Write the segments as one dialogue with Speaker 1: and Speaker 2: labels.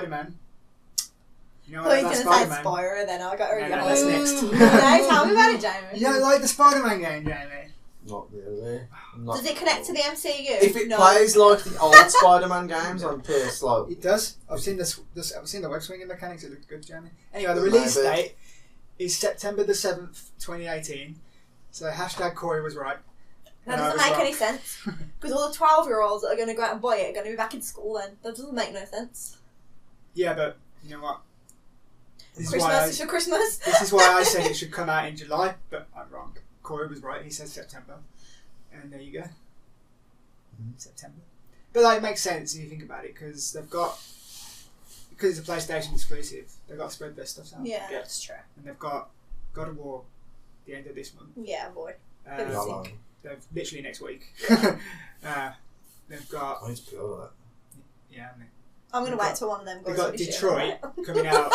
Speaker 1: Spider-Man. You know
Speaker 2: I thought you
Speaker 1: what
Speaker 2: were
Speaker 1: about
Speaker 2: going to say
Speaker 1: Spider-Man?
Speaker 2: Spyro then. I got already.
Speaker 1: No, that's next.
Speaker 2: No, tell me about it, Jamie.
Speaker 1: You don't like the Spider-Man game, Jamie?
Speaker 3: Not really.
Speaker 2: Does it connect to the MCU?
Speaker 3: If it plays like the old Spider-Man games on PS,
Speaker 1: It does. I've seen I've seen the web swinging mechanics. It looks good, Jamie. Anyway, the release date is September the 7th, 2018. So hashtag Corey was right.
Speaker 2: That doesn't make any sense. Because all the 12-year-olds that are going to go out and buy it are going to be back in school then. That doesn't make no sense.
Speaker 1: Yeah, but you know what?
Speaker 2: Christmas is for Christmas.
Speaker 1: This is why I said it should come out in July, but I'm wrong. Corey was right. He said September. And there you go. September. But like, it makes sense if you think about it, because it's a PlayStation exclusive, they've got to spread their stuff out.
Speaker 2: Yeah, that's true.
Speaker 1: And they've got God of War the end of this month.
Speaker 2: Yeah, boy.
Speaker 1: They've literally next week. They've got.
Speaker 3: I need to feel that.
Speaker 1: Yeah,
Speaker 2: I'm going to wait till one of them goes.
Speaker 1: They've got Detroit coming out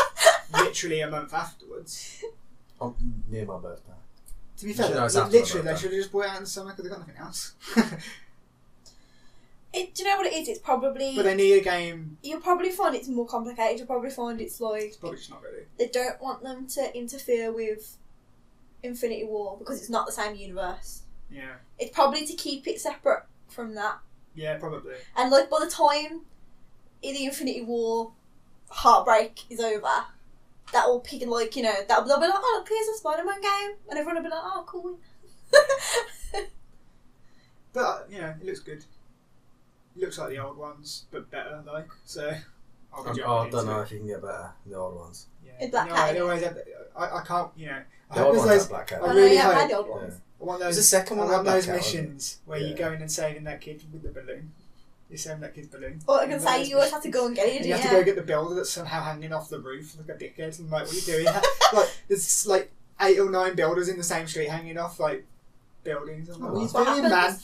Speaker 1: literally a month afterwards.
Speaker 3: Near my birthday.
Speaker 1: To be fair, literally, they should have just bought it out in the summer because they've got nothing else.
Speaker 2: Do you know what it is? It's probably...
Speaker 1: But they need a game...
Speaker 2: You'll probably find it's more complicated. You'll probably find it's like...
Speaker 1: It's probably just not ready.
Speaker 2: They don't want them to interfere with Infinity War because it's not the same universe.
Speaker 1: Yeah.
Speaker 2: It's probably to keep it separate from that.
Speaker 1: Yeah, probably.
Speaker 2: And like by the time the Infinity War heartbreak is over, that will pick, like, you know, they'll be like, oh, look, here's a Spider-Man game. And everyone will be like, oh, cool.
Speaker 1: But, you know, it looks good. It looks like the old ones, but better, like, so...
Speaker 3: I don't know if you can get better than the old ones.
Speaker 1: Yeah.
Speaker 2: It's Black Cat.
Speaker 1: They always have, I can't, you know...
Speaker 3: The old ones have Black Cat.
Speaker 2: I really hope the old ones.
Speaker 3: Yeah.
Speaker 1: I want
Speaker 3: There's a second one.
Speaker 1: I want
Speaker 3: Black
Speaker 1: those
Speaker 3: Cat,
Speaker 1: missions where you go in and saving that kid with the balloon. You're saving that kid's balloon.
Speaker 2: Or I can say you always have to go and get it.
Speaker 1: And you have to go get the builder that's somehow hanging off the roof like a dickhead. And like, what are you doing? Like, there's like 8 or 9 builders in the same street hanging off like buildings. I'm like, what are you doing, man?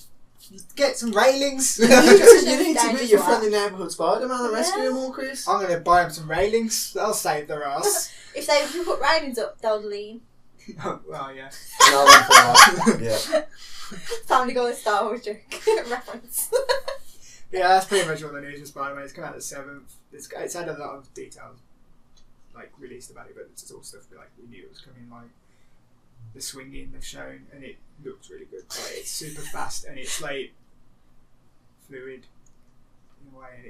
Speaker 1: Get some railings.
Speaker 3: You need to be your friendly neighbourhood Spider-Man and rescue them all, Chris.
Speaker 1: I'm going to buy them some railings. That'll save their ass.
Speaker 2: If they put railings up, they'll lean.
Speaker 1: Oh, well, yeah.
Speaker 3: Yeah.
Speaker 2: Family Guy Star Wars joke reference.
Speaker 1: Yeah, that's pretty much all the news with Spider-Man. It's come out the 7th. It's had a lot of details like released about it, but it's all stuff that, like, we knew it was coming. Like the swinging they've shown, and it looks really good. Like, it's super fast and it's like fluid in a way, and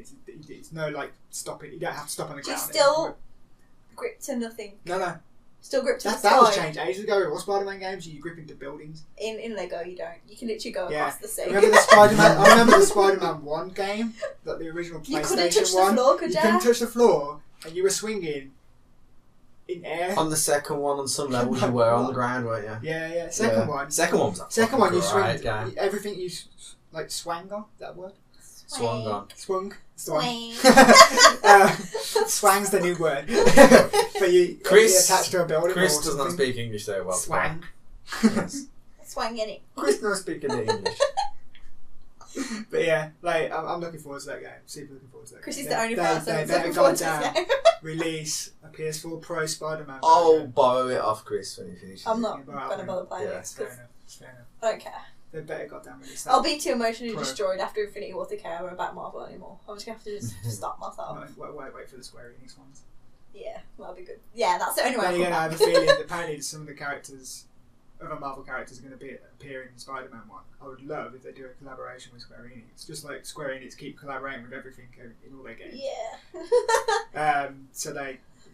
Speaker 1: it's no like stopping. You don't have to stop on the ground.
Speaker 2: Just still grip to nothing.
Speaker 1: No.
Speaker 2: Still grip to the
Speaker 1: That was
Speaker 2: sky.
Speaker 1: changed ages ago. With all Spider-Man games, you grip into buildings.
Speaker 2: In Lego, you don't. You can literally go across the sea.
Speaker 1: Remember the Spider-Man? I remember the Spider-Man 1 game, like the original PlayStation 1.
Speaker 2: You couldn't touch the floor, could you?
Speaker 1: You couldn't touch the floor, and you were swinging in air.
Speaker 3: On the second one, on some levels, you were on the ground, weren't you?
Speaker 1: Yeah. Second one.
Speaker 3: Second one was
Speaker 1: Second one, you swing.
Speaker 3: Game.
Speaker 1: Everything you like swang on. Is that a word?
Speaker 3: Swung on.
Speaker 1: Swung.
Speaker 2: Swing.
Speaker 1: Swang's the new word. But you attached to a building.
Speaker 3: Chris does not speak English so well.
Speaker 1: Swang.
Speaker 3: Yes.
Speaker 2: Swang in it.
Speaker 3: Chris knows speaking English.
Speaker 1: But yeah, like I'm looking forward to that game. Super looking forward to that.
Speaker 2: Chris
Speaker 1: game.
Speaker 2: is the only person
Speaker 1: They
Speaker 2: that's
Speaker 1: better
Speaker 2: looking forward to
Speaker 1: goddamn
Speaker 2: this game.
Speaker 1: release a PS4 Pro Spider-Man.
Speaker 3: I'll borrow it off Chris when he finishes.
Speaker 2: I'm not
Speaker 1: Yeah,
Speaker 2: going to bother playing
Speaker 3: yeah,
Speaker 2: it
Speaker 1: It's fair
Speaker 2: because
Speaker 1: enough. It's fair enough.
Speaker 2: I don't care.
Speaker 1: They better goddamn release that.
Speaker 2: I'll be too emotionally
Speaker 1: Pro.
Speaker 2: destroyed after Infinity War to care about Marvel anymore. I'm just going to have to just stop myself.
Speaker 1: No, wait for the Square Enix ones.
Speaker 2: Yeah, that'll be good. Yeah, that's the only way
Speaker 1: Then
Speaker 2: I'll
Speaker 1: again,
Speaker 2: come
Speaker 1: I have
Speaker 2: back.
Speaker 1: a feeling that apparently some of the characters, other Marvel characters, are going to appear in Spider-Man 1. I would love if they do a collaboration with Square Enix. Just like Square Enix keep collaborating with everything in all their games.
Speaker 2: Yeah.
Speaker 1: So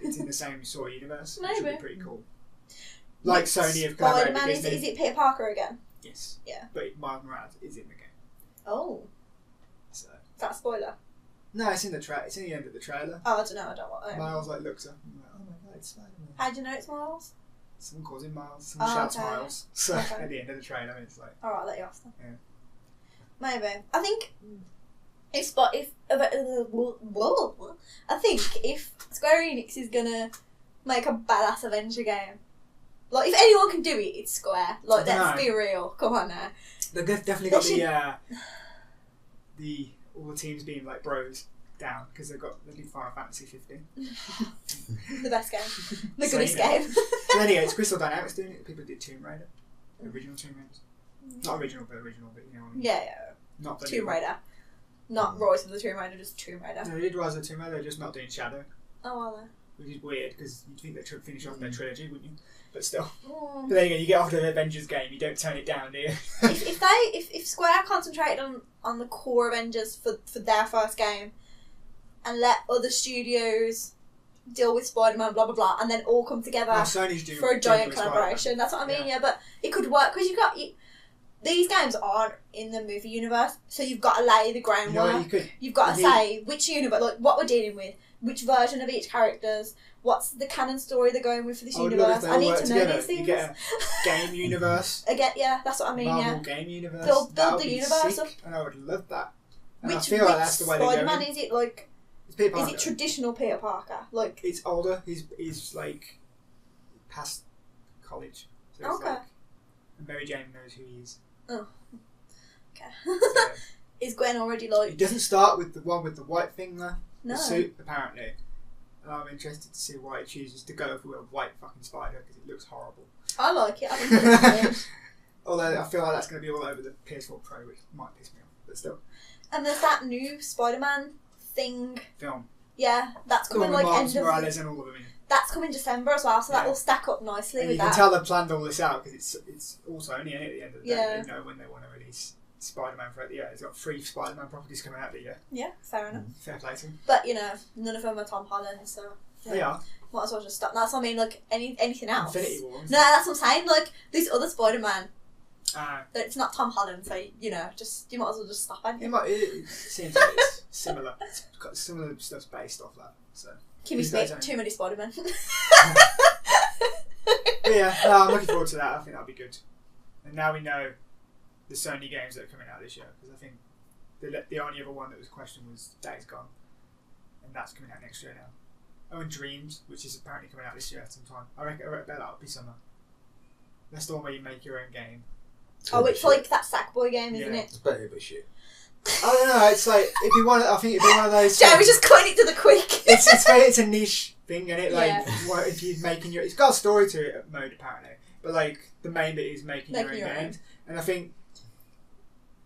Speaker 1: it's in the same sort of universe, which would
Speaker 2: Maybe.
Speaker 1: be pretty cool. Like Sony have collaborated with
Speaker 2: Spider-Man,
Speaker 1: Disney.
Speaker 2: is it Peter Parker again?
Speaker 1: Yes.
Speaker 2: Yeah.
Speaker 1: But Miles Morales is in the game.
Speaker 2: Oh.
Speaker 1: So.
Speaker 2: Is that a spoiler?
Speaker 1: No, it's in the it's in the end of the trailer.
Speaker 2: Oh, I don't know. I don't want
Speaker 1: Miles looks up and like, oh my god, it's Spider-Man.
Speaker 2: How do you know it's Miles?
Speaker 1: Someone calls him Miles. Someone shouts
Speaker 2: okay.
Speaker 1: Miles. So
Speaker 2: Okay.
Speaker 1: at the end of the trailer, it's like.
Speaker 2: Alright, I'll let you ask them.
Speaker 1: Yeah.
Speaker 2: Maybe. I think if Square Enix is gonna make a badass Avenger game, like if anyone can do it, it's Square. Like let's be real. Come on now.
Speaker 1: They've definitely got the all the teams being like bros down because they did Final Fantasy 15.
Speaker 2: The best game. The
Speaker 1: So,
Speaker 2: goodest
Speaker 1: you know.
Speaker 2: game.
Speaker 1: But anyway, it's Crystal Dynamics doing it. People did Tomb Raider, original Tomb Raider. Not original, but you know what I mean.
Speaker 2: Yeah.
Speaker 1: Not the
Speaker 2: Tomb
Speaker 1: new
Speaker 2: Raider. Not Rise of the Tomb Raider, just Tomb Raider.
Speaker 1: No, they did Rise of the Tomb Raider, they're just not doing Shadow.
Speaker 2: Oh, are they?
Speaker 1: Which is weird, because you'd think they'd finish off their trilogy, wouldn't you? But still.
Speaker 2: Mm.
Speaker 1: But then again, you get after the Avengers game, you don't turn it down, do you?
Speaker 2: if Square concentrated on the core Avengers for their first game and let other studios deal with Spider-Man, blah blah blah, and then all come together
Speaker 1: Sony's doing
Speaker 2: for a giant
Speaker 1: Spider-Man.
Speaker 2: collaboration. That's what I mean. Yeah, but it could work because these games aren't in the movie universe, so you've got to lay the groundwork. You've got to say which universe, like what we're dealing with, which version of each characters, what's the canon story they're going with for this universe. I need to know these things.
Speaker 1: You get a game universe.
Speaker 2: Yeah, that's what I mean.
Speaker 1: Marvel game universe.
Speaker 2: Build the universe up.
Speaker 1: And I would love that. And
Speaker 2: Which
Speaker 1: I feel like that's the way they're
Speaker 2: Spider-Man
Speaker 1: going.
Speaker 2: is it like? Is it traditional Peter Parker? Like
Speaker 1: it's older. He's like past college. So it's like, and Mary Jane knows who he is.
Speaker 2: Oh. Okay.
Speaker 1: So,
Speaker 2: is Gwen already like?
Speaker 1: It doesn't start with the one with the white thing though.
Speaker 2: No.
Speaker 1: The suit apparently. And I'm interested to see why it chooses to go for a white fucking spider because it looks horrible.
Speaker 2: I like it. I think it looks good.
Speaker 1: Although I feel like that's going to be all over the PS4 Pro, which might piss me off, but still.
Speaker 2: And there's that new Spider-Man thing.
Speaker 1: Film.
Speaker 2: Yeah, that's coming like
Speaker 1: Miles
Speaker 2: end of.
Speaker 1: Morales and all of them.
Speaker 2: That's coming December as well, so that will stack up nicely
Speaker 1: And
Speaker 2: with
Speaker 1: you
Speaker 2: that.
Speaker 1: can tell they've planned all this out because it's also only at the end of the day.
Speaker 2: Yeah.
Speaker 1: They know when they want to release Spider-Man for it. Yeah, it's got 3 Spider-Man properties coming out the year.
Speaker 2: Yeah, fair enough.
Speaker 1: Fair play to them.
Speaker 2: But none of them are Tom Holland, so yeah.
Speaker 1: They are.
Speaker 2: Might as well just stop. That's what I mean. Like anything else.
Speaker 1: Infinity War.
Speaker 2: No, that's what I'm saying. Like this other Spider-Man.
Speaker 1: That
Speaker 2: It's not Tom Holland, so just you might as well just stop it.
Speaker 1: it seems like it's similar. It's got similar stuff's based off that. So.
Speaker 2: Kimmy Smith, too many Spider-Man.
Speaker 1: Yeah, I'm looking forward to that. I think that'll be good. And now we know the Sony games that are coming out this year because I think the only other one that was questioned was Days Gone, and that's coming out next year now. Oh, and Dreams, which is apparently coming out this year at some time. I reckon that'll be summer. That's the one where you make your own game.
Speaker 2: Oh, it's like that Sackboy game, isn't it?
Speaker 3: It's better be shit.
Speaker 1: I don't know. It's like it'd be one. I think it'd be one of those.
Speaker 2: Jeremy's just cutting it to the quick.
Speaker 1: It's a niche thing, and
Speaker 2: Yeah.
Speaker 1: if you're making it's got a story to it mode apparently, but like the main bit is making your own games, and I think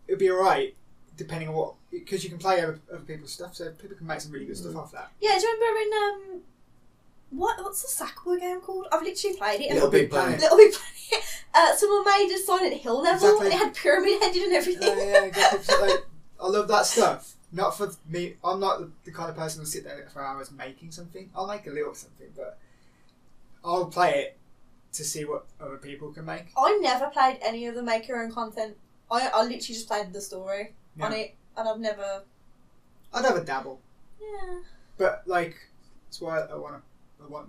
Speaker 1: it'd be alright depending on what because you can play other people's stuff, so people can make some really good stuff off that.
Speaker 2: Yeah, do you remember in what's the Sackboy game called? I've literally played it.
Speaker 3: Little Big Planet.
Speaker 2: Little Big Planet. Someone made a Silent Hill level.
Speaker 1: Exactly.
Speaker 2: And it had pyramid headed and everything.
Speaker 1: Yeah, exactly. So, like, I love that stuff. Not for me. I'm not the kind of person who'll sit there for hours making something. I'll make a little something, but I'll play it to see what other people can make.
Speaker 2: I never played any of the make your own content. I literally just played the story on it, and I've never.
Speaker 1: I'd have a dabble.
Speaker 2: Yeah.
Speaker 1: But like, that's why I want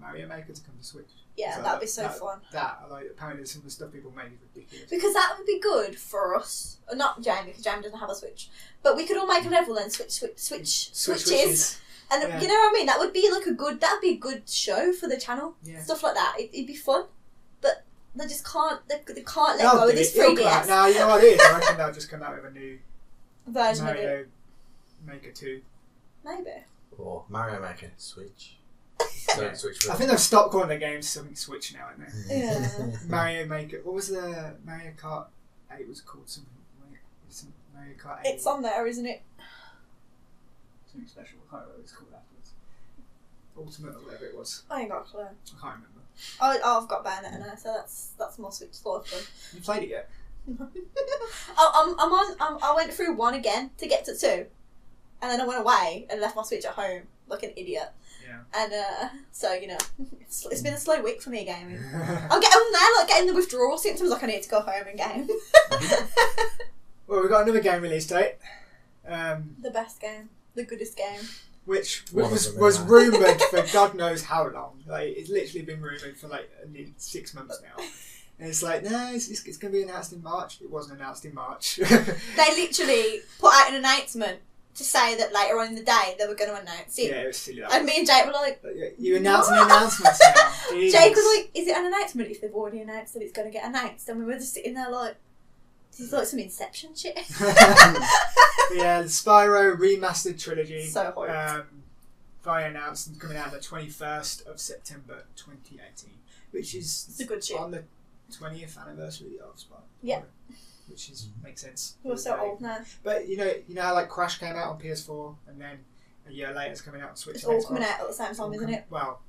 Speaker 1: Mario Maker to come to Switch.
Speaker 2: Yeah, that'd be so fun.
Speaker 1: Apparently some of the stuff people make is ridiculous.
Speaker 2: Because that would be good for us. Not Jamie, because Jamie doesn't have a Switch. But we could all make a level and switches. And you know what I mean? That would be like that'd be a good show for the channel.
Speaker 1: Yeah.
Speaker 2: Stuff like that. It'd be fun. But they just can't, they can't let go of this 3DS.
Speaker 1: No, you know what it is? I reckon they'll just come out with a new
Speaker 2: version of it.
Speaker 1: Mario Maker 2.
Speaker 2: Maybe.
Speaker 3: Or Mario Maker Switch.
Speaker 1: Yeah.
Speaker 3: Switch.
Speaker 1: I think they've stopped calling their games something Switch now, haven't they?
Speaker 2: Yeah.
Speaker 1: Mario Maker. What was the Mario Kart 8 was called? Something. Mario Kart 8.
Speaker 2: It's on there, isn't it?
Speaker 1: Something special. I can't remember what it's called afterwards. Ultimate or whatever it was.
Speaker 2: I ain't got a clue.
Speaker 1: I can't remember.
Speaker 2: I've got Bayonetta now, so that's more Switch stuff.
Speaker 1: You played it yet?
Speaker 2: I went through 1 again to get to 2, and then I went away and left my Switch at home like an idiot.
Speaker 1: Yeah.
Speaker 2: And so it's been a slow week for me gaming. I'm getting the withdrawal symptoms. Like I need to go home and game.
Speaker 1: Well, we've got another game release date.
Speaker 2: The best game, the goodest game.
Speaker 1: Which was rumoured for God knows how long. Like it's literally been rumoured for like 6 months now. And it's like, no, it's going to be announced in March. It wasn't announced in March.
Speaker 2: They literally put out an announcement to say that later on in the day they were going to announce it.
Speaker 1: Yeah, it was silly.
Speaker 2: And me and Jake were like,
Speaker 1: you announcing announcements now. Jeez.
Speaker 2: Jake was like, is it an announcement if they've already announced that it's going to get announced? And we were just sitting there like, this is like some Inception shit.
Speaker 1: Yeah, the Spyro remastered trilogy.
Speaker 2: So hyped.
Speaker 1: Finally announced and coming out on the 21st of September 2018, which is
Speaker 2: it's a good shit.
Speaker 1: on the 20th anniversary of Spyro.
Speaker 2: Yeah.
Speaker 1: Which makes sense.
Speaker 2: We're so old now.
Speaker 1: But you know how like Crash came out on PS4 and then a year later it's coming out on Switch.
Speaker 2: It's all coming out at the same time, isn't it?
Speaker 1: Well,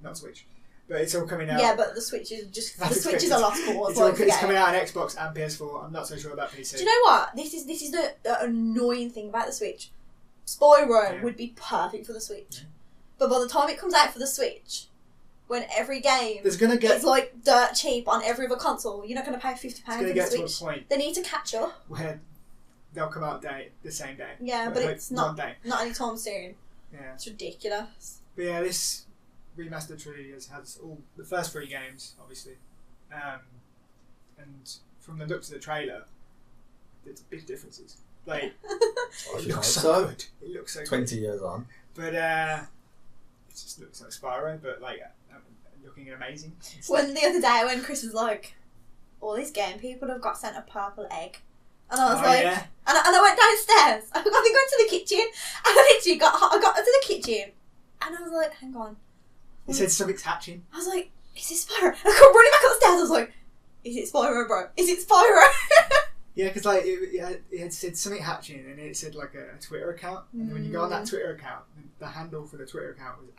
Speaker 1: not Switch, but it's all coming out.
Speaker 2: Yeah, but the Switch is just the Switch is a lost cause.
Speaker 1: It's coming out on Xbox and PS4. I'm not so sure about PC.
Speaker 2: Do you know what? This is the annoying thing about the Switch. Spyro would be perfect for the Switch, but by the time it comes out for the Switch, when every game is like dirt cheap on every other console, you're not going to pay £50 for the Switch. To a point they need to catch up.
Speaker 1: Where they'll come out the same day.
Speaker 2: Yeah, but
Speaker 1: like
Speaker 2: it's not anytime soon.
Speaker 1: Yeah.
Speaker 2: It's ridiculous.
Speaker 1: But yeah, this remastered trilogy has all the first 3 games, obviously. And from the looks of the trailer, there's big differences. Like, it looks so good. It looks so
Speaker 4: 20 years on.
Speaker 1: But it just looks like Spyro, but like looking amazing.
Speaker 2: When the other day when Chris was like, all these game people have got sent a purple egg. And I was and I went downstairs. I think I went to the kitchen. And I literally got to the kitchen. And I was like, hang on.
Speaker 1: He said something's hatching.
Speaker 2: I was like, is it Spyro? And I come running back upstairs. I was like, is it Spyro, bro? Is it Spyro?
Speaker 1: Yeah, because like it had said something hatching and it said like a Twitter account. And when you go on that Twitter account, the handle for the Twitter account was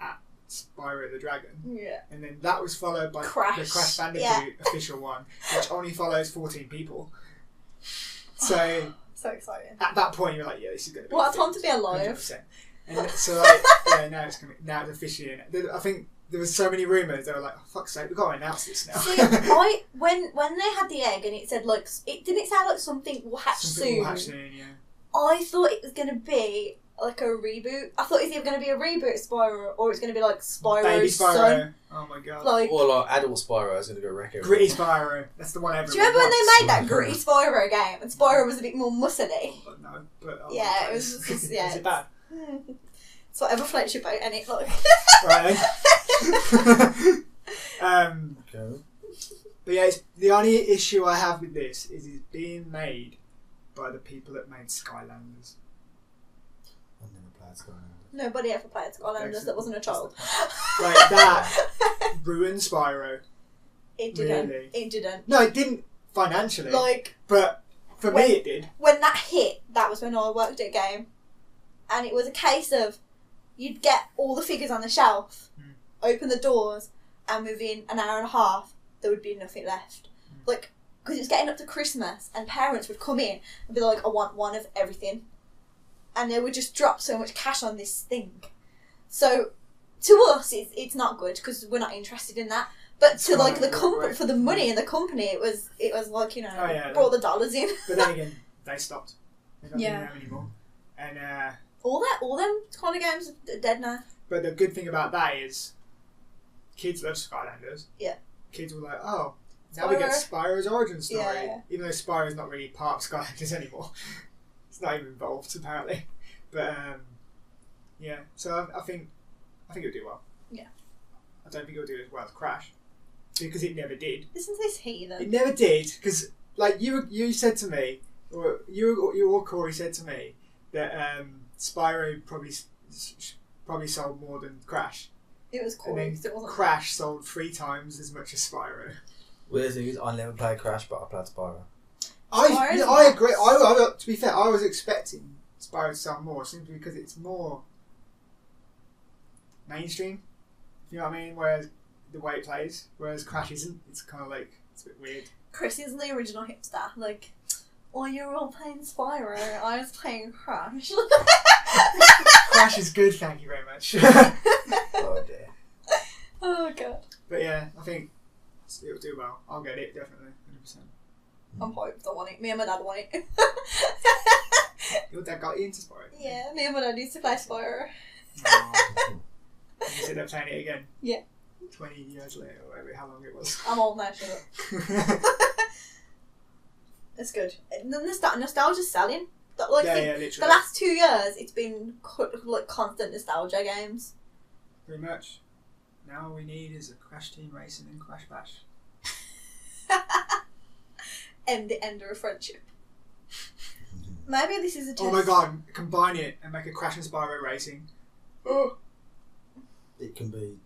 Speaker 1: @Spyro the Dragon.
Speaker 2: Yeah.
Speaker 1: And then that was followed by the Crash Bandicoot official one, which only follows 14 people. So
Speaker 2: exciting.
Speaker 1: At that point, you're like, yeah, this is going to be.
Speaker 2: What a time to be alive.
Speaker 1: 100%. And so like, now it's coming. Now it's officially in. I think there was so many rumours. They were like, oh, fuck's sake, we've got to announce this now.
Speaker 2: See, when they had the egg and it said like didn't sound like something will hatch soon.
Speaker 1: Will hatch soon, yeah.
Speaker 2: I thought it was going to be like a reboot. I thought it's either going to be a reboot of Spyro or it's going to be like Spyro's son.
Speaker 1: Oh my god.
Speaker 4: Or like adult Spyro is going to go wreck everything.
Speaker 1: Gritty Spyro. That's the one everyone
Speaker 2: Do you remember when they made that Gritty Spyro game and Spyro was a bit more muscly?
Speaker 1: Oh, no, but
Speaker 2: yeah, it was just, yeah.
Speaker 1: Is it bad?
Speaker 2: It's whatever floats your boat and it like.
Speaker 1: Right.
Speaker 4: Okay.
Speaker 1: But yeah, the only issue I have with this is it's being made by the people that made Skylanders.
Speaker 4: I've never played Skylanders.
Speaker 2: Nobody ever played Skylanders that wasn't a child.
Speaker 1: Like that ruined Spyro.
Speaker 2: It didn't.
Speaker 1: Really.
Speaker 2: It didn't.
Speaker 1: No, it didn't financially.
Speaker 2: Like,
Speaker 1: but for me it did.
Speaker 2: When that hit, that was when I worked at a game. And it was a case of you'd get all the figures on the shelf, open the doors, and within an hour and a half, there would be nothing left. Like, because it was getting up to Christmas, and parents would come in and be like, I want one of everything. And they would just drop so much cash on this thing. So, to us, it's not good, because we're not interested in that. But to, like, the company, for the money in the company, it was like, you know, brought the dollars in.
Speaker 1: But then again, they stopped. They're not doing them anymore. And,
Speaker 2: all them kind of games are dead now.
Speaker 1: But the good thing about that is kids love Skylanders.
Speaker 2: Yeah.
Speaker 1: Kids were like, oh, now we get Spyro's origin story.
Speaker 2: Yeah.
Speaker 1: Even though Spyro's not really part of Skylanders anymore. It's not even involved, apparently. But, yeah. So I think it'll do well.
Speaker 2: Yeah.
Speaker 1: I don't think it'll do as well as Crash. Because it never did.
Speaker 2: Listen to this heathen.
Speaker 1: It never did. Because, like, you said to me, or you or Corey said to me, that Spyro probably sold more than Crash.
Speaker 2: It was cool.
Speaker 1: And then Crash sold 3 times as much as Spyro.
Speaker 4: Well, the thing is, I never played Crash, but I played Spyro.
Speaker 1: I agree. To be fair, I was expecting Spyro to sell more simply because it's more mainstream. You know what I mean? Whereas the way it plays, whereas Crash isn't. It's kind of like it's a bit weird.
Speaker 2: Chris is the original hipster. Like, oh, you're all playing Spyro. I was playing Crash.
Speaker 1: Crash is good, thank you very much.
Speaker 4: Oh dear.
Speaker 2: Oh god.
Speaker 1: But yeah, I think it'll do well. I'll get it, definitely, 100%.
Speaker 2: I'm hyped. I want it. Me and my dad want it.
Speaker 1: Your dad got you into Spyro?
Speaker 2: Yeah, me and my dad used to play Spyro.
Speaker 1: You said they're playing it again?
Speaker 2: Yeah.
Speaker 1: 20 years later, or whatever, how long it was.
Speaker 2: I'm old now, shut up. It's good. The nostalgia's selling. Like,
Speaker 1: literally.
Speaker 2: The last 2 years, it's been like constant nostalgia games.
Speaker 1: Pretty much. Now all we need is a Crash Team Racing and Crash Bash.
Speaker 2: And the end of a friendship. Maybe this is a test.
Speaker 1: Oh my god, combine it and make a Crash and Spyro Racing. Oh.
Speaker 4: It can be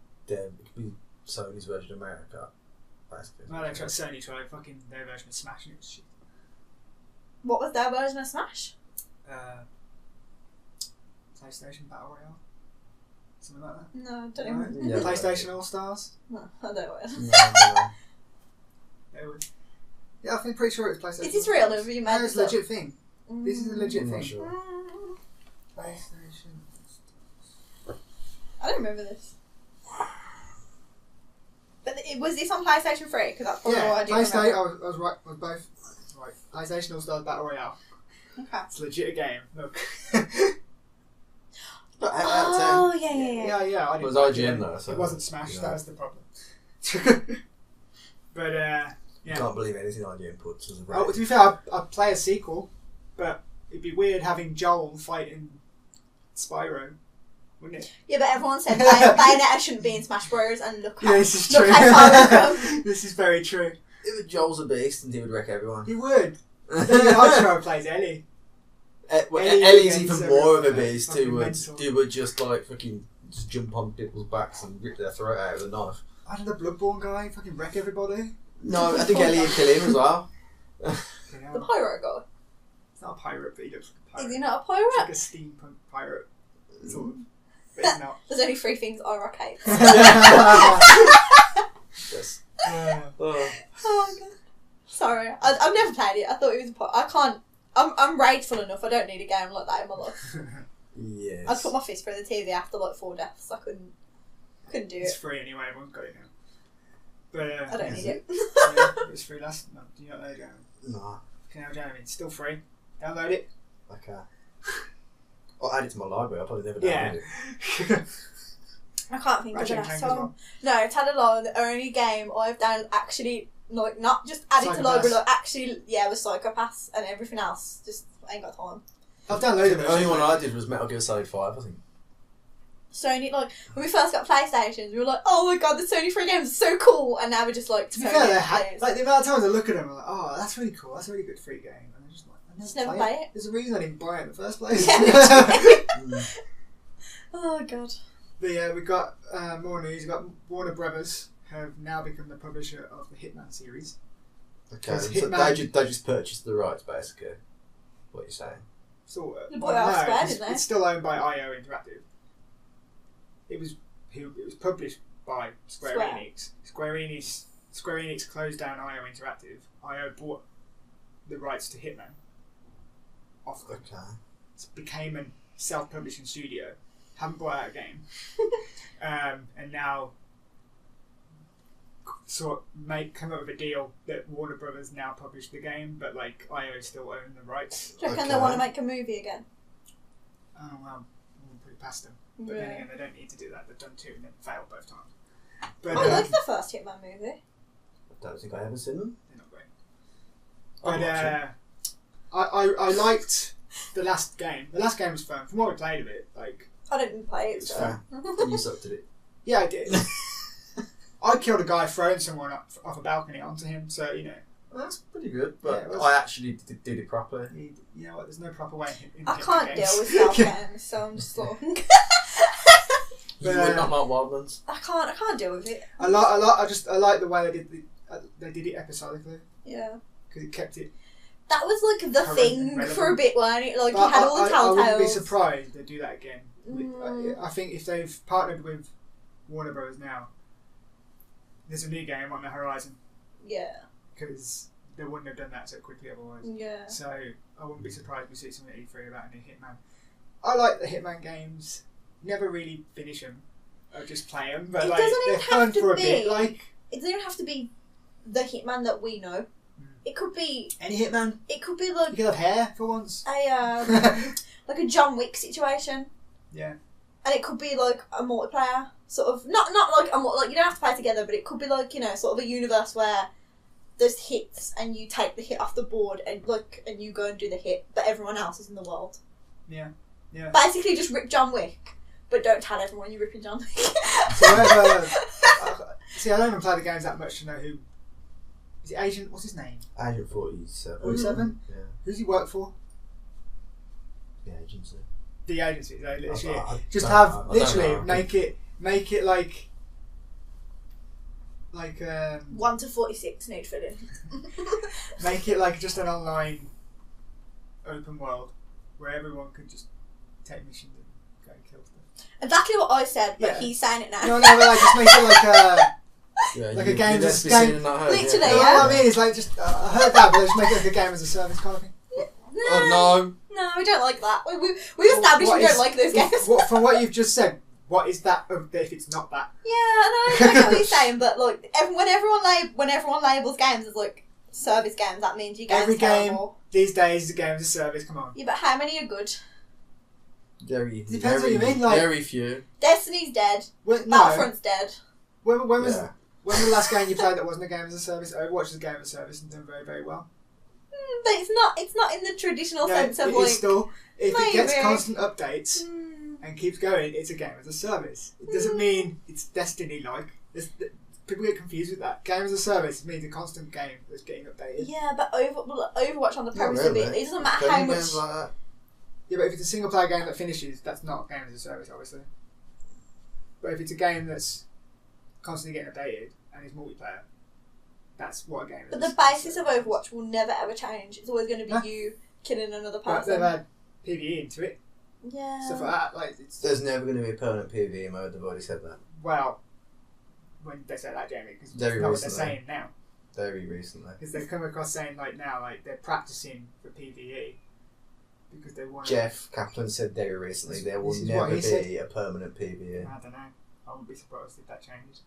Speaker 4: Sony's version of Mario Kart. basically.
Speaker 1: No, they tried Sony tried fucking their version of Smash and it was shit.
Speaker 2: What was their version of Smash?
Speaker 1: PlayStation Battle Royale? Something like that?
Speaker 2: No, I don't even.
Speaker 4: Yeah.
Speaker 1: PlayStation All Stars?
Speaker 2: No, I don't know.
Speaker 1: They were. Yeah, I'm pretty sure it's PlayStation.
Speaker 2: Is this real or have you made
Speaker 1: No, it's a
Speaker 2: this up?
Speaker 1: legit thing. This is a legit
Speaker 4: I'm not
Speaker 1: thing.
Speaker 4: sure.
Speaker 1: PlayStation.
Speaker 2: I don't remember this. But was this on PlayStation 3? Because that's probably
Speaker 1: Yeah,
Speaker 2: what I do
Speaker 1: PlayStation.
Speaker 2: remember.
Speaker 1: I was right. I was both right. PlayStation All Stars Battle Royale.
Speaker 2: Okay.
Speaker 1: It's legit a game. Look.
Speaker 3: But out of 10.
Speaker 2: Oh, yeah.
Speaker 1: Yeah. I
Speaker 4: It was
Speaker 1: didn't-
Speaker 4: IGN though, so
Speaker 1: It wasn't Smash.
Speaker 4: yeah.
Speaker 1: That was the problem. But yeah.
Speaker 4: Can't believe anything IGN puts as a
Speaker 1: Oh,
Speaker 4: rating.
Speaker 1: to be fair, I'd play a sequel, but it'd be weird having Joel fighting Spyro, wouldn't it?
Speaker 2: Yeah, but everyone said Bayonetta shouldn't be in Smash Bros. And look how,
Speaker 1: Yeah, this is
Speaker 2: look
Speaker 1: true.
Speaker 2: how far we've come.
Speaker 1: This is very true.
Speaker 3: If Joel's a beast and he would wreck everyone.
Speaker 1: He would. David Archer plays Ellie.
Speaker 3: Ellie's
Speaker 1: against
Speaker 3: even more of a
Speaker 1: everyone,
Speaker 3: beast
Speaker 1: fucking
Speaker 3: who
Speaker 1: mental.
Speaker 3: would just like fucking just jump on people's backs and rip their throat out with a knife.
Speaker 1: I don't know, the Bloodborne guy, fucking wreck everybody.
Speaker 3: No, I think Ellie would kill him as well.
Speaker 1: You
Speaker 2: The
Speaker 1: know,
Speaker 2: pyro guy.
Speaker 1: it's not a pirate, but he looks like a
Speaker 2: Is
Speaker 1: pirate.
Speaker 2: he not a
Speaker 1: It's
Speaker 2: pirate?
Speaker 1: like a steampunk pirate, sort of. But he's not.
Speaker 2: There's only 3 things I rock hates.
Speaker 3: Yes.
Speaker 2: Oh god. Sorry, I've never played it. I thought it was. I can't. I'm rageful enough. I don't need a game like that in my life.
Speaker 3: Yes.
Speaker 2: I'd put my fist through the TV after like 4 deaths. I couldn't do
Speaker 1: It's
Speaker 2: it.
Speaker 1: free anyway, everyone's got it now. But
Speaker 2: I don't
Speaker 3: Is
Speaker 2: need it.
Speaker 1: yeah, it was free last. No, do you not know it?
Speaker 3: No.
Speaker 1: Canal Jam, it's still free. Download it.
Speaker 3: Okay. I'll add it to my library. I'll probably never
Speaker 1: Yeah.
Speaker 3: download it.
Speaker 2: I can't think of
Speaker 1: Ratchet
Speaker 2: the
Speaker 1: and
Speaker 2: last
Speaker 1: Clank as
Speaker 2: time.
Speaker 1: well.
Speaker 2: No, it's had a lot. The only game I've done actually like not just added to
Speaker 1: Psychopaths.
Speaker 2: library, like actually was Psychopaths, and everything else just ain't got time.
Speaker 1: I've downloaded
Speaker 3: The
Speaker 1: it.
Speaker 3: only one I did was Metal Gear Solid 5, I think.
Speaker 2: Sony, like when we first got PlayStations, we were like, "Oh my god, the Sony free games are so cool," and now we're just like,
Speaker 1: To be
Speaker 2: Sony
Speaker 1: fair,
Speaker 2: games.
Speaker 1: like the amount of times I look at them, I'm like, oh, that's really cool. That's a really good free game. And I'm just like, I
Speaker 2: Just never play it.
Speaker 1: There's a reason I didn't buy it in the first place.
Speaker 2: Yeah,
Speaker 3: Mm.
Speaker 2: Oh god.
Speaker 1: But yeah, we got more news. We got Warner Brothers have now become the publisher of the Hitman series.
Speaker 3: Okay,
Speaker 1: It's
Speaker 3: so
Speaker 1: Hitman.
Speaker 3: they just purchased the rights, basically. What you're saying?
Speaker 1: Sort of.
Speaker 2: They bought it off Square, didn't they?
Speaker 1: It's still owned by IO Interactive. It was published by Square
Speaker 2: Square.
Speaker 1: Enix. Square Enix closed down IO Interactive. IO bought the rights to Hitman off them.
Speaker 3: Okay.
Speaker 1: It became a self-publishing studio. Haven't brought out a game. And now come up with a deal that Warner Brothers now publish the game, but like IO still own the rights.
Speaker 2: Do you reckon
Speaker 3: Okay.
Speaker 2: they want to make a movie again?
Speaker 1: Oh well, we'll put it past them. But then again, they don't need to do that. They've done 2 and then failed both times. But
Speaker 2: I liked the first Hitman movie.
Speaker 3: I don't think I ever seen them.
Speaker 1: they're not great.
Speaker 3: I'll
Speaker 1: But
Speaker 3: watch it.
Speaker 1: I liked the last game. The last game was fun. From what we played of it, like
Speaker 2: I didn't play it.
Speaker 1: It's
Speaker 2: So.
Speaker 1: fun.
Speaker 3: You sucked at it.
Speaker 1: yeah, I did. I killed a guy throwing someone off a balcony onto him. So you know,
Speaker 3: Well, that's pretty good, but
Speaker 1: Yeah, it was-
Speaker 3: I actually did it properly.
Speaker 1: you know what? There's no proper way. In
Speaker 2: I
Speaker 1: Hitman
Speaker 2: can't
Speaker 1: games.
Speaker 2: deal with stealth games, so I'm just like,
Speaker 3: You
Speaker 1: But,
Speaker 3: would not like Wildlands.
Speaker 2: I can't deal with it.
Speaker 1: I like the way they did it episodically
Speaker 2: Yeah.
Speaker 1: because it kept it.
Speaker 2: That was like the
Speaker 1: Current
Speaker 2: thing
Speaker 1: and relevant.
Speaker 2: for a bit, weren't it? Like
Speaker 1: But
Speaker 2: you had all the
Speaker 1: I wouldn't be
Speaker 2: telltales.
Speaker 1: surprised they do that again.
Speaker 2: Mm.
Speaker 1: I think if they've partnered with Warner Bros. Now, there's a new game on the horizon
Speaker 2: Yeah.
Speaker 1: because they wouldn't have done that so quickly otherwise.
Speaker 2: Yeah.
Speaker 1: So I wouldn't be surprised if we see something at E3 about a new Hitman. I like the Hitman games. Never really finish them. I just play them, but
Speaker 2: It
Speaker 1: like
Speaker 2: doesn't
Speaker 1: they're
Speaker 2: even
Speaker 1: fun
Speaker 2: have to
Speaker 1: for a
Speaker 2: be.
Speaker 1: bit. Like
Speaker 2: It doesn't even have to be the Hitman that we know. It could be.
Speaker 1: any Hitman,
Speaker 2: It could be
Speaker 1: you
Speaker 2: like
Speaker 1: could have hair for once.
Speaker 2: a like a John Wick situation,
Speaker 1: Yeah,
Speaker 2: and it could be like a multiplayer sort of not like like you don't have to play together, but it could be like sort of a universe where there's hits and you take the hit off the board and you go and do the hit, but everyone else is in the world.
Speaker 1: yeah.
Speaker 2: Basically, just rip John Wick, but don't tell everyone you're ripping John Wick.
Speaker 1: So see, I don't even play the games that much to know who. Is it Agent? What's his name?
Speaker 3: Agent 47.
Speaker 1: 47?
Speaker 3: Yeah.
Speaker 1: Who's he work for?
Speaker 3: The agency.
Speaker 1: The agency. Like, literally,
Speaker 3: I
Speaker 1: just
Speaker 3: don't
Speaker 1: have
Speaker 3: know. I don't
Speaker 1: literally
Speaker 3: know.
Speaker 1: make it like like
Speaker 2: 1 to 46 need filling.
Speaker 1: make it like just an online open world where everyone could just take missions and go and kill stuff.
Speaker 2: Exactly what I said, but he's saying it now.
Speaker 1: No, but like just make it like a like a game
Speaker 2: Literally,
Speaker 1: yeah. What I mean is like just I heard that, but just make it like a game as a service kind of thing.
Speaker 3: No,
Speaker 2: we don't like that. We established we don't like those games.
Speaker 1: From what you've just said, what is that if it's not that?
Speaker 2: Yeah, I know what you're saying, but like when everyone labels games as like service games, that means you games
Speaker 1: every game
Speaker 2: terrible.
Speaker 1: These days is a game as a service. Come on.
Speaker 2: Yeah, but how many are good?
Speaker 1: Depends what you mean. Like
Speaker 3: very few.
Speaker 2: Destiny's dead.
Speaker 1: No.
Speaker 2: Battlefront's dead.
Speaker 1: When was the last game you played that wasn't a game as a service? Overwatch is a game as a service and done very, very well.
Speaker 2: But it's not in the traditional sense of like.
Speaker 1: Still, if
Speaker 2: maybe.
Speaker 1: it gets constant updates and keeps going, it's a game as a service. It doesn't mean it's Destiny-like. People get confused with that. Game as a service means a constant game that's getting updated.
Speaker 2: Yeah, but Overwatch on the premise of it doesn't matter how much.
Speaker 3: Like
Speaker 1: Yeah, but if it's a single player game that finishes, that's not a game as a service, obviously. But if it's a game that's constantly getting updated and is multiplayer, that's what a game is.
Speaker 2: But the basis of Overwatch will never ever change. It's always going to be you killing another person.
Speaker 1: But they've had PvE into it.
Speaker 2: Yeah.
Speaker 1: Stuff like that.
Speaker 3: there's never going to be a permanent PvE mode. They've already said that.
Speaker 1: Well, when they say that, Jamie, because that's not what they're saying now.
Speaker 3: Very recently.
Speaker 1: Because they've come across saying now, they're practicing for PvE. Because they want.
Speaker 3: Jeff Kaplan said very recently there will never be a permanent PvE.
Speaker 1: I don't know. I wouldn't be surprised if that changes.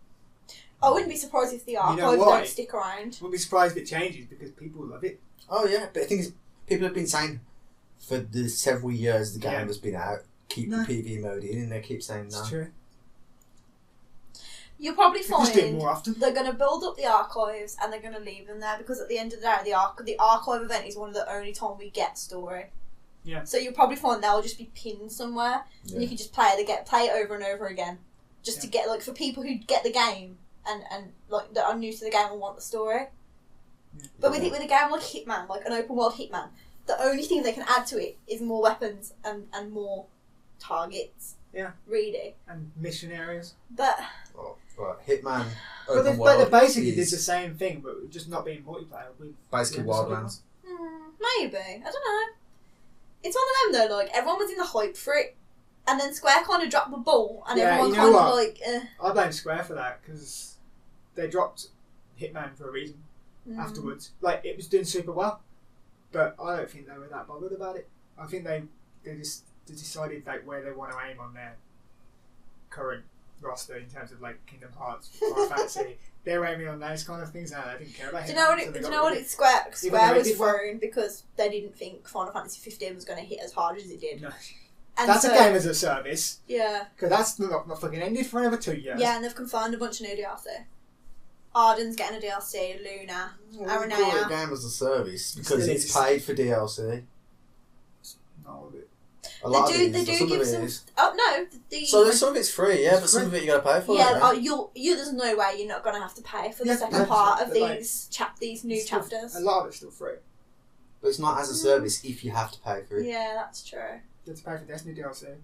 Speaker 2: I wouldn't be surprised if the archives don't stick around.
Speaker 1: I wouldn't be surprised if it changes because people love it.
Speaker 3: Oh yeah, but the thing is, people have been saying for the several years the game has been out, keep the PvE mode in, and they keep saying no.
Speaker 1: It's true.
Speaker 2: You'll probably find
Speaker 1: just do it more often.
Speaker 2: They're going to build up the archives and they're going to leave them there because at the end of the day, the archive event is one of the only time we get story.
Speaker 1: Yeah.
Speaker 2: So you'll probably find they'll just be pinned somewhere, and you can just play it over and over again, just to get for people who get the game and like that are new to the game and want the story. Yeah. But with a game like Hitman, like an open world Hitman, the only thing they can add to it is more weapons and more targets.
Speaker 1: Yeah.
Speaker 2: Really.
Speaker 1: And mission areas.
Speaker 2: But.
Speaker 3: Hitman.
Speaker 1: But they basically did the same thing, but just not being multiplayer.
Speaker 3: Basically Wildlands.
Speaker 2: Maybe. I don't know. It's one of them though, like, everyone was in the hype for it, and then Square kind of dropped the ball, and everyone kind of like...
Speaker 1: I blame Square for that, because they dropped Hitman for a reason afterwards. Like, it was doing super well, but I don't think they were that bothered about it. I think they just decided like where they want to aim on their current roster in terms of like Kingdom Hearts, Final Fantasy. They're aiming on those kind of things and they didn't care about it.
Speaker 2: Do you know what Square was thrown because they didn't think Final Fantasy 15 was going to hit as hard as it did.
Speaker 1: No.
Speaker 2: And
Speaker 1: that's a game as a service.
Speaker 2: Yeah.
Speaker 1: Because that's not fucking ended for another 2 years.
Speaker 2: Yeah, and they've confirmed a bunch of new DLC. Arden's getting a DLC, Luna, Aranea.
Speaker 3: They call it a game as a service because it's paid for DLC.
Speaker 1: Not all of it.
Speaker 2: They do give some. Oh no!
Speaker 3: So some of it's free, yeah, but some of it you got to pay for.
Speaker 2: Yeah, there's no way you're not going to have to pay for the second part of these new chapters.
Speaker 1: A lot of it's still free,
Speaker 3: but it's not as a service if you have to pay for it.
Speaker 2: Yeah, that's true.
Speaker 1: You have to pay for Destiny DLC.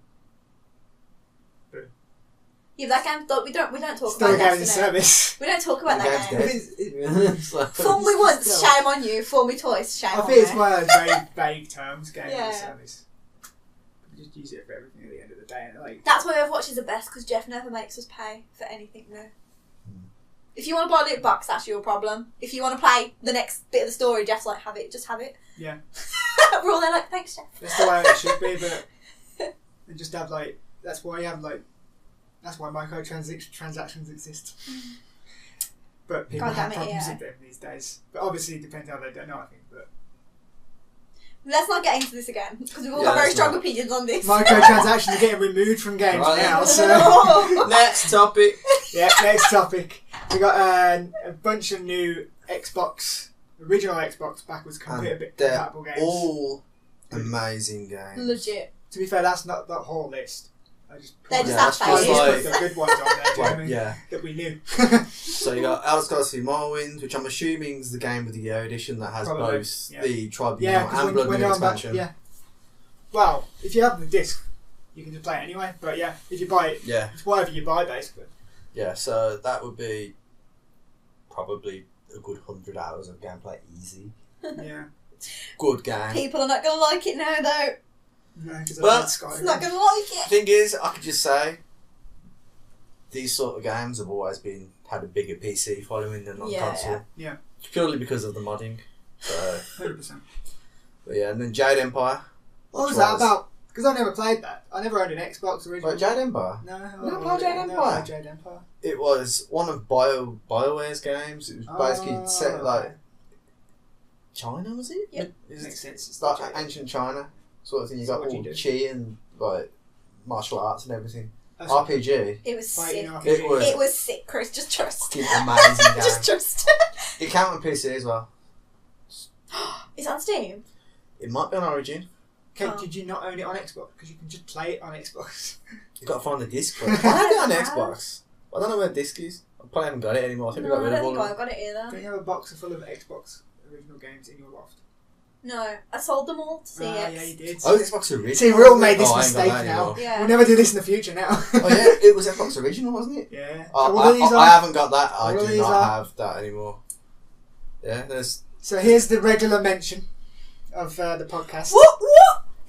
Speaker 2: Yeah, that game. We don't talk
Speaker 1: still
Speaker 2: about
Speaker 1: Destiny. Service.
Speaker 2: We don't talk about that game.
Speaker 3: Fool
Speaker 2: me once, shame on you. Fool me twice, shame on me.
Speaker 1: I think it's one of those very vague terms, game as a service. Just use it for everything at the end of the day. And
Speaker 2: that's why Overwatch is the best because Jeff never makes us pay for anything new. If you want to buy a loot box, that's your problem. If you want to play the next bit of the story, Jeff's like, have it, just have it.
Speaker 1: Yeah.
Speaker 2: We're all there like, thanks, Jeff.
Speaker 1: That's the way it should be, but they just have that's why microtransactions exist. But people have problems with them these days. But obviously it depends how they don't know, I think. But
Speaker 2: let's not get into this again because we've all got very strong opinions on this.
Speaker 1: Microtransactions are getting removed from games now.
Speaker 3: So next topic.
Speaker 1: Yeah, next topic. We got a bunch of new original Xbox backwards compatible games.
Speaker 3: All amazing games.
Speaker 2: Legit.
Speaker 1: To be fair, that's not that whole list.
Speaker 2: They're just
Speaker 1: the good ones on there, Jeremy, that we knew.
Speaker 3: So you got Alice Galaxy Morrowind, which I'm assuming is the game with the Year Edition that has both the Tribunal and Blood Moon expansion.
Speaker 1: Well, if you have the disc, you can just play it anyway. But if you buy it, it's whatever you buy basically.
Speaker 3: Yeah, so that would be probably a good 100 hours of gameplay easy.
Speaker 1: Yeah.
Speaker 3: Good game.
Speaker 2: People are not going to like it now, though.
Speaker 1: No, because
Speaker 3: Well,
Speaker 2: It's not going to like it.
Speaker 3: Thing is, I could just say, these sort of games have always had a bigger PC following than on console.
Speaker 1: Yeah.
Speaker 3: Purely because of the modding. So,
Speaker 1: 100%.
Speaker 3: but yeah, and then Jade Empire.
Speaker 1: What was that about? Because I never played that. I never owned an Xbox originally.
Speaker 3: Wait, Jade Empire?
Speaker 1: No,
Speaker 3: never played Jade Empire?
Speaker 1: Jade Empire.
Speaker 3: It was one of BioWare's games. It was basically set like China, was it?
Speaker 2: Yep.
Speaker 1: Makes sense.
Speaker 3: It's like ancient China sort of thing. You got all chi and like martial arts and everything.
Speaker 1: That's
Speaker 3: RPG.
Speaker 2: It was sick.
Speaker 3: It
Speaker 2: was sick, Chris. Just trust.
Speaker 3: Amazing game.
Speaker 2: Just trust.
Speaker 3: It came on PC as well.
Speaker 2: It's on Steam.
Speaker 3: It might be on Origin.
Speaker 1: Okay, did you not own it on Xbox? Because you can just play it on Xbox.
Speaker 3: You've got to find the disc. I have it on Xbox. I don't know where the disc is. I probably haven't got it anymore. I think we got rid of all of them.
Speaker 2: I got it either.
Speaker 1: Don't you have a box full of Xbox original games in your loft?
Speaker 2: No, I sold them all to CX.
Speaker 1: Yeah, you did.
Speaker 3: Oh, Xbox Original.
Speaker 1: See, we all made this mistake now.
Speaker 2: Anymore. Yeah.
Speaker 1: We'll never do this in the future now.
Speaker 3: Oh yeah, it was Xbox Original, wasn't it?
Speaker 1: Yeah.
Speaker 3: I haven't got that. I do not have that anymore. Yeah, there's...
Speaker 1: So here's the regular mention of the podcast.
Speaker 2: What?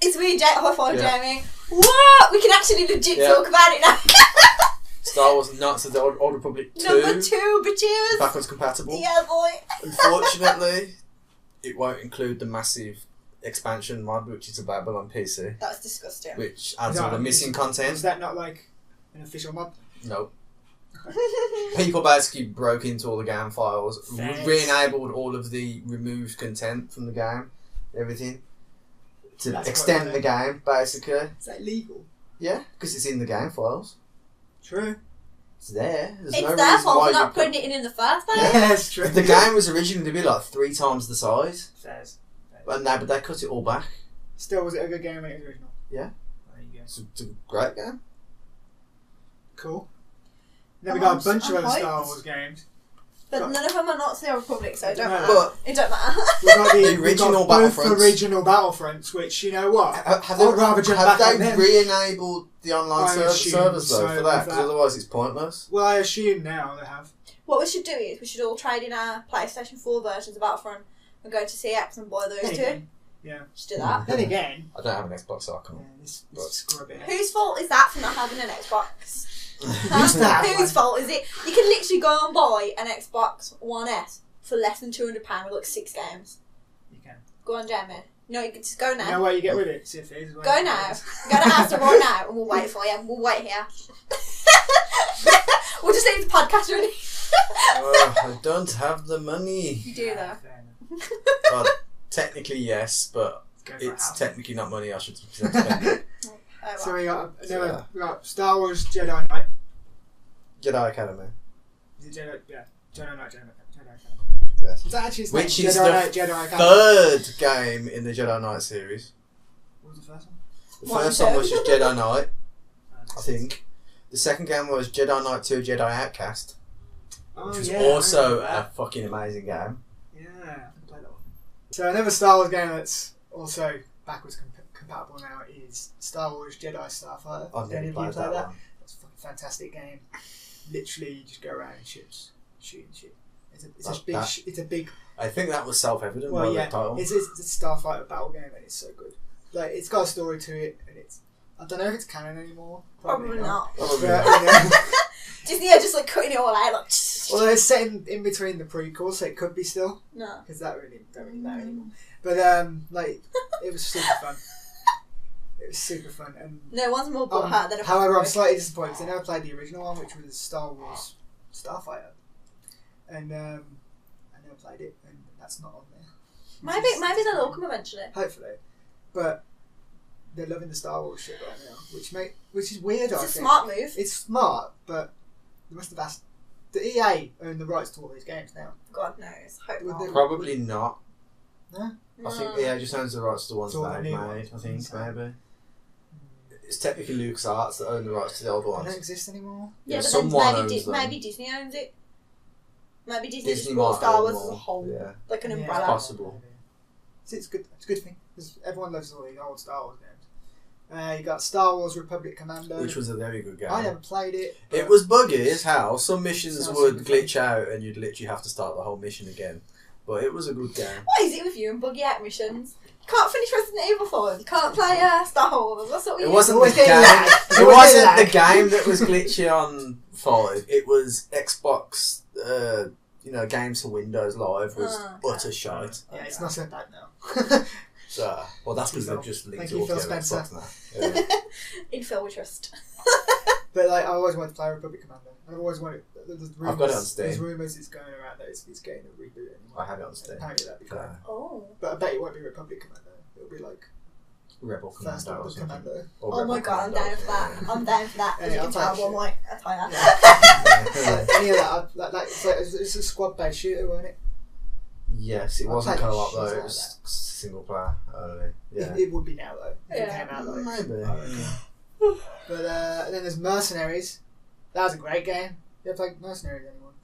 Speaker 2: It's me, High Five, Jamie. What? We can actually legit talk about it now.
Speaker 3: Star Wars Knights of the Old Republic 2.
Speaker 2: Number 2, bitches.
Speaker 3: Backwards compatible.
Speaker 2: Yeah, boy.
Speaker 3: Unfortunately, it won't include the massive expansion mod, which is available on PC.
Speaker 2: That's disgusting.
Speaker 3: Which adds all the missing content.
Speaker 1: Is that not like an official mod?
Speaker 3: No. People basically broke into all the game files, re-enabled all of the removed content from the game, everything, to extend the game, basically.
Speaker 1: Is that legal?
Speaker 3: Yeah, because it's in the game files.
Speaker 1: True.
Speaker 3: It's there. There's
Speaker 2: it's
Speaker 3: no
Speaker 2: their
Speaker 3: reason
Speaker 2: fault
Speaker 3: why
Speaker 2: for not putting it in the first place.
Speaker 1: Yeah, that's true.
Speaker 3: The game was originally to be like 3 times the size.
Speaker 1: Says.
Speaker 3: But no, but they cut it all back.
Speaker 1: Still, was it a good game when it was original?
Speaker 3: Yeah.
Speaker 1: There you go.
Speaker 3: It's a great game.
Speaker 1: Cool. Then we got a bunch of other Star Wars games.
Speaker 2: But none of them are not the Republic, so it don't matter.
Speaker 3: But
Speaker 2: it don't matter.
Speaker 1: We've got the
Speaker 3: original
Speaker 1: both
Speaker 3: Battlefronts.
Speaker 1: original Battlefronts, which, you know what?
Speaker 3: Have they re-enabled the online servers though for that? Because otherwise it's pointless.
Speaker 1: Well, I assume now they have.
Speaker 2: What we should do is we should all trade in our PlayStation 4 versions of Battlefront and go to CX and buy those two.
Speaker 1: Yeah.
Speaker 2: Just do that.
Speaker 1: Then again,
Speaker 3: I don't have an Xbox, so I can't.
Speaker 1: Yeah, this scrub it.
Speaker 2: Whose fault is that for not having an Xbox?
Speaker 1: Whose
Speaker 2: fault is it? You can literally go and buy an Xbox One S for less than £200 with like 6 games.
Speaker 1: You can.
Speaker 2: Go on, Jamie. No, you can just go now.
Speaker 1: You know where you get with it? See if it is.
Speaker 2: Go now. Go to Asda right now and we'll wait for you. We'll wait here. We'll just leave the podcast ready.
Speaker 3: I don't have the money.
Speaker 2: You do though.
Speaker 3: Well, technically yes, but it's technically not money I should spend it.
Speaker 1: So we got Star Wars Jedi Knight.
Speaker 3: Jedi Academy.
Speaker 1: Is it Jedi? Yeah. Jedi Knight.
Speaker 3: Yes.
Speaker 1: Is that actually his
Speaker 3: Which
Speaker 1: name?
Speaker 3: is
Speaker 1: Jedi Academy?
Speaker 3: third game in the Jedi Knight series.
Speaker 1: What was the first one?
Speaker 3: The first one was just Jedi Knight, I think. The second game was Jedi Knight 2 Jedi Outcast, which was also a fucking amazing game.
Speaker 1: Yeah, I haven't played that one. So another Star Wars game that's also backwards compatible now is Star Wars Jedi Starfighter.
Speaker 3: I've never played that one.
Speaker 1: It's a fucking fantastic game. Literally, you just go around and shooting shit. It's a big.
Speaker 3: I think that was self-evident.
Speaker 1: Well, yeah,
Speaker 3: the title.
Speaker 1: it's a Starfighter battle game, and it's so good. Like, it's got a story to it, and it's. I don't know if it's canon anymore.
Speaker 2: Probably not.
Speaker 3: Probably
Speaker 1: not.
Speaker 2: Disney are just like cutting it all out. Like,
Speaker 1: well, it's set in between the prequels, so it could be still.
Speaker 2: No.
Speaker 1: Because that really don't really matter anymore. But like, it was super fun. It was super fun, and
Speaker 2: no one's more butthurt than a.
Speaker 1: However, I'm slightly disappointed because I never played the original one, which was Star Wars Starfighter, and I never played it, and that's not on there.
Speaker 2: Maybe they'll all come eventually.
Speaker 1: Hopefully, but they're loving the Star Wars shit right now, which is weird.
Speaker 2: It's a smart move.
Speaker 1: It's smart, but they must have asked. The EA own the rights to all these games now.
Speaker 2: God knows. Hope not.
Speaker 3: Probably not.
Speaker 1: No?
Speaker 3: I think EA just owns the rights to the ones
Speaker 1: To all
Speaker 3: they've
Speaker 1: the new
Speaker 3: made.
Speaker 1: ones.
Speaker 3: I think maybe. It's technically LucasArts that own the rights to the old
Speaker 1: They
Speaker 3: ones.
Speaker 1: don't exist anymore.
Speaker 2: Yeah, but
Speaker 3: someone
Speaker 2: then
Speaker 3: owns them.
Speaker 2: maybe Disney owns it. Maybe Disney just
Speaker 3: Disney
Speaker 2: bought
Speaker 3: might
Speaker 2: Star
Speaker 3: own
Speaker 2: Wars
Speaker 3: them
Speaker 2: as a
Speaker 3: all.
Speaker 2: whole,
Speaker 3: Yeah.
Speaker 2: like an
Speaker 1: Yeah,
Speaker 2: umbrella.
Speaker 3: It's possible.
Speaker 1: It's good. It's a good thing because everyone loves all these old Star Wars games, You got Star Wars Republic Commando,
Speaker 4: Which was a very good game.
Speaker 1: I never played it.
Speaker 4: It was buggy as hell. Some missions
Speaker 1: Sounds
Speaker 4: would
Speaker 1: super
Speaker 4: glitch out and you'd literally have to start the whole mission again. But it was a good game.
Speaker 2: What is it with you and buggy out missions? You can't finish Resident Evil 4. You can't play Star Wars. That's what we
Speaker 3: It wasn't
Speaker 1: Always
Speaker 3: the game.
Speaker 1: getting lag.
Speaker 3: It
Speaker 1: Always
Speaker 3: wasn't
Speaker 1: getting
Speaker 3: the
Speaker 1: lag.
Speaker 3: game that was glitchy on 5. It was Xbox. Games for Windows Live was utter shite.
Speaker 1: Yeah, it's not so bad now.
Speaker 3: So,
Speaker 4: Well, that's because they've just
Speaker 1: Thank
Speaker 4: linked it
Speaker 1: you,
Speaker 4: all
Speaker 1: Phil
Speaker 4: together.
Speaker 1: Spencer.
Speaker 4: Xbox now. Yeah.
Speaker 2: In Phil we trust.
Speaker 1: But like, I always wanted to play Republic Commando. I always wanted.
Speaker 3: I've got it on Steam.
Speaker 1: There's rumours it's going around that it's getting a reboot anyway.
Speaker 3: I have it on Steam.
Speaker 1: Apparently that'd be great.
Speaker 2: Oh.
Speaker 1: But I bet it won't be Republic Commando. It'll be like
Speaker 3: Rebel
Speaker 1: First
Speaker 3: Commando.
Speaker 1: Order
Speaker 3: or something.
Speaker 1: Commando.
Speaker 3: Or
Speaker 2: Oh
Speaker 3: Rebel
Speaker 2: my god, I'm
Speaker 3: Commando.
Speaker 2: down for that. I'm down for that. As
Speaker 1: Yeah,
Speaker 2: you can
Speaker 1: I'll
Speaker 2: tell, I'm
Speaker 1: play
Speaker 2: like a tire.
Speaker 1: Any of that, it's a squad-based shooter, wasn't it?
Speaker 3: Yes, it
Speaker 1: I'll
Speaker 3: wasn't
Speaker 1: play the
Speaker 3: co-op
Speaker 1: shit
Speaker 3: though.
Speaker 1: out
Speaker 3: It
Speaker 1: of
Speaker 3: was single player only. Yeah.
Speaker 1: It would be now though. If
Speaker 2: Yeah.
Speaker 1: it came out though.
Speaker 3: Maybe.
Speaker 1: Yeah. But and then there's Mercenaries. That was a great game. You ever played Mercenaries anyone?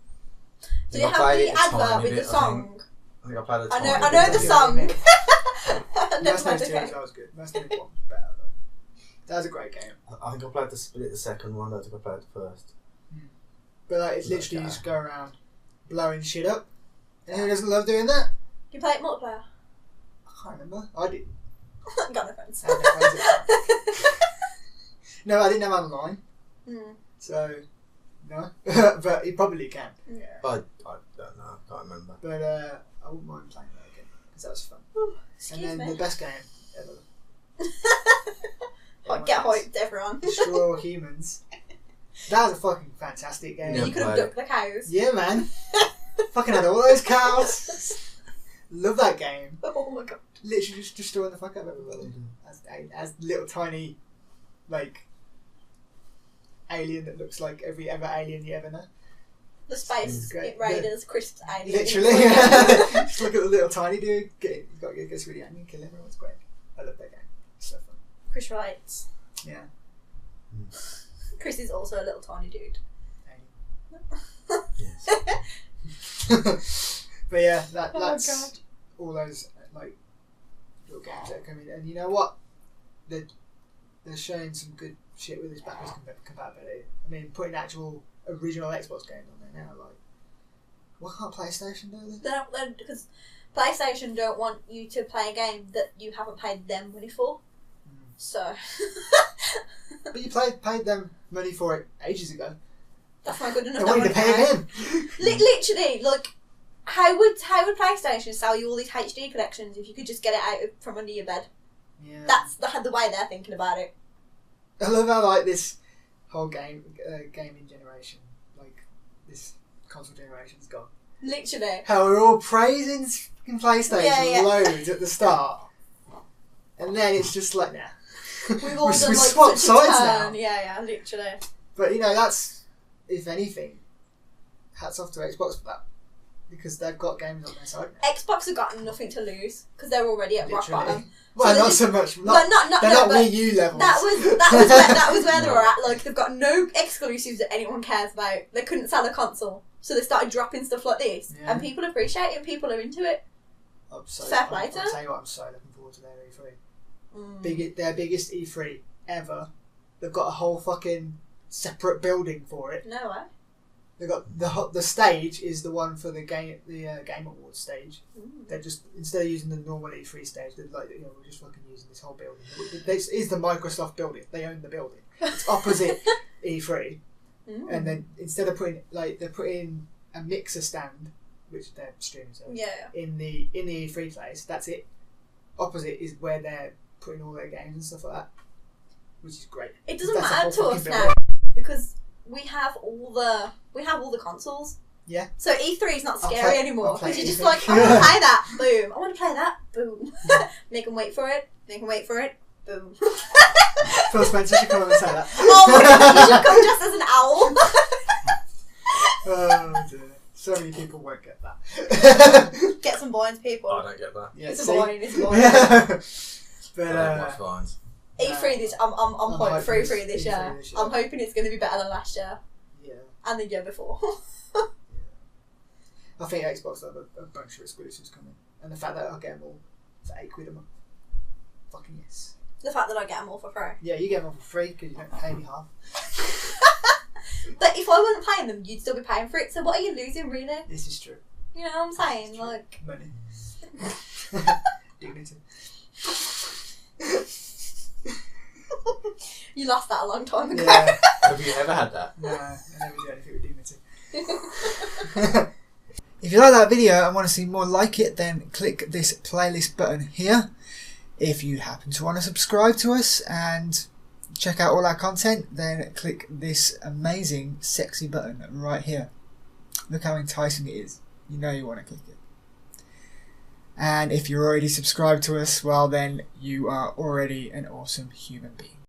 Speaker 2: Do
Speaker 3: I
Speaker 2: you have
Speaker 3: played
Speaker 2: the
Speaker 3: it a tiny
Speaker 2: advert with the
Speaker 3: bit, I think.
Speaker 2: song?
Speaker 3: I think I played it.
Speaker 2: I
Speaker 3: tiny
Speaker 2: know
Speaker 3: bit.
Speaker 2: the song. I never played
Speaker 1: Mercenaries
Speaker 2: the
Speaker 1: 2
Speaker 2: game.
Speaker 1: that was good. Mercenaries 1 was better though. That was a great game.
Speaker 3: I think I played the second one. I think I played the first.
Speaker 1: But like, it's
Speaker 3: Like
Speaker 1: literally you
Speaker 3: that.
Speaker 1: just go around blowing shit up. And who doesn't love doing that?
Speaker 2: You play it multiplayer?
Speaker 1: I can't remember. I did.
Speaker 2: Got no friends.
Speaker 1: I had no friends No, I didn't have online. So, no. But you probably can.
Speaker 2: Yeah.
Speaker 3: I don't know. I can't remember.
Speaker 1: But I wouldn't mind playing that again. Because that was fun.
Speaker 2: Excuse
Speaker 1: And then
Speaker 2: me.
Speaker 1: the best game ever.
Speaker 2: Get hyped, everyone.
Speaker 1: Destroy All Humans. That was a fucking fantastic game.
Speaker 3: Yeah.
Speaker 2: You could have
Speaker 3: play
Speaker 2: ducked the cows.
Speaker 1: Yeah, man. Fucking had all those cows. Love that game.
Speaker 2: Oh my god.
Speaker 1: Literally just destroying the fuck out of everybody. As little tiny, like, alien that looks like every ever alien you ever know.
Speaker 2: The Space
Speaker 1: Great.
Speaker 2: Raiders, Crisps alien.
Speaker 1: Literally. Just look at the little tiny dude. Gets really angry and kill everyone. It's great. I love that game. It's so fun.
Speaker 2: Chris writes.
Speaker 1: Yeah.
Speaker 2: Chris is also a little tiny dude.
Speaker 4: Yes.
Speaker 1: But yeah,
Speaker 2: Oh
Speaker 1: that's
Speaker 2: god.
Speaker 1: all those like little games that are coming. And you know what? They're showing some good shit with this backwards compatibility. I mean, putting actual original Xbox games on there now, like, why can't PlayStation do this?
Speaker 2: They don't, because PlayStation don't want you to play a game that you haven't paid them money for. So
Speaker 1: But you paid them money for it ages ago.
Speaker 2: that's not good enough.
Speaker 1: They want you to pay again.
Speaker 2: Literally, like, how would PlayStation sell you all these HD collections if you could just get it out from under your bed?
Speaker 1: Yeah.
Speaker 2: That's the way they're thinking about it.
Speaker 1: I love how like this whole gaming generation, like this console generation's gone.
Speaker 2: Literally.
Speaker 1: How we're all praising fucking PlayStation
Speaker 2: Yeah.
Speaker 1: loads at the start, and then it's just like, nah.
Speaker 2: We've all
Speaker 1: we
Speaker 2: done like
Speaker 1: swapped
Speaker 2: such a
Speaker 1: sides
Speaker 2: turn.
Speaker 1: now.
Speaker 2: Yeah, literally.
Speaker 1: But you know, that's, if anything, hats off to Xbox for that, because they've got games on their side now.
Speaker 2: Xbox have got nothing to lose because they're already at rock
Speaker 1: Literally.
Speaker 2: bottom.
Speaker 1: Well,
Speaker 2: So
Speaker 1: not
Speaker 2: they
Speaker 1: so much.
Speaker 2: Well, not
Speaker 1: they're
Speaker 2: no,
Speaker 1: not
Speaker 2: but
Speaker 1: Wii U levels.
Speaker 2: that was where they were at. Like, they've got no exclusives that anyone cares about. They couldn't sell a console, so they started dropping stuff like this,
Speaker 1: Yeah.
Speaker 2: and people appreciate it. And people are into it. Fair play to
Speaker 1: I'll
Speaker 2: them.
Speaker 1: tell you what, I'm so looking forward to their E3. Their biggest E3 ever. They've got a whole fucking separate building for it.
Speaker 2: No way.
Speaker 1: They've got the stage is the one for the Game Awards stage. They're just, instead of using the normal E3 stage, they're like, we're just fucking using this whole building. This is the Microsoft building. They own the building. It's opposite E3, and then instead of they're putting a mixer stand, which they're streaming service, in the E3 place. That's it. Opposite is where they're putting all their games and stuff like that, which is great.
Speaker 2: It doesn't
Speaker 1: That's a
Speaker 2: matter to
Speaker 1: whole
Speaker 2: us
Speaker 1: fucking
Speaker 2: now because we have all the consoles.
Speaker 1: Yeah.
Speaker 2: So E3 is not
Speaker 1: I'll
Speaker 2: scary
Speaker 1: play-
Speaker 2: anymore
Speaker 1: I'll play
Speaker 2: because you're just
Speaker 1: anything.
Speaker 2: like, I want to play that. Boom. I want to play that. Boom. Make them wait for it. Make them wait for it. Boom.
Speaker 1: Phil Spencer should come on and say that.
Speaker 2: Oh my god, you should come just as an owl.
Speaker 1: Oh dear. So many people won't get that.
Speaker 2: Get some points, people.
Speaker 4: I don't get that.
Speaker 1: Yeah,
Speaker 2: It's a
Speaker 1: see?
Speaker 2: boring, it's a boring.
Speaker 1: But
Speaker 4: I don't watch Vines.
Speaker 2: E3 this, I'm
Speaker 1: I'm
Speaker 2: hyped for
Speaker 1: hyped
Speaker 2: E3 this
Speaker 1: for
Speaker 2: year.
Speaker 1: E3 this year.
Speaker 2: I'm hoping it's going to be better than last year
Speaker 1: yeah,
Speaker 2: and the year before.
Speaker 1: I think Xbox will have a bunch of exclusives coming, and the fact that I'll get them all for £8 a month. Fucking yes.
Speaker 2: The fact that I get them all for free.
Speaker 1: Yeah, you get them all for free because you don't pay me half.
Speaker 2: But if I wasn't paying them, you'd still be paying for it. So what are you losing, really?
Speaker 1: This is true.
Speaker 2: You know what I'm saying? Like
Speaker 1: money, dignity.
Speaker 2: You lost that a long time ago.
Speaker 1: Yeah.
Speaker 3: Have you ever had that?
Speaker 1: No, I never do anything with dignity. If you like that video and want to see more like it, then click this playlist button here. If you happen to want to subscribe to us and check out all our content, then click this amazing sexy button right here. Look how enticing it is. You know you want to click it. And if you're already subscribed to us, well then you are already an awesome human being.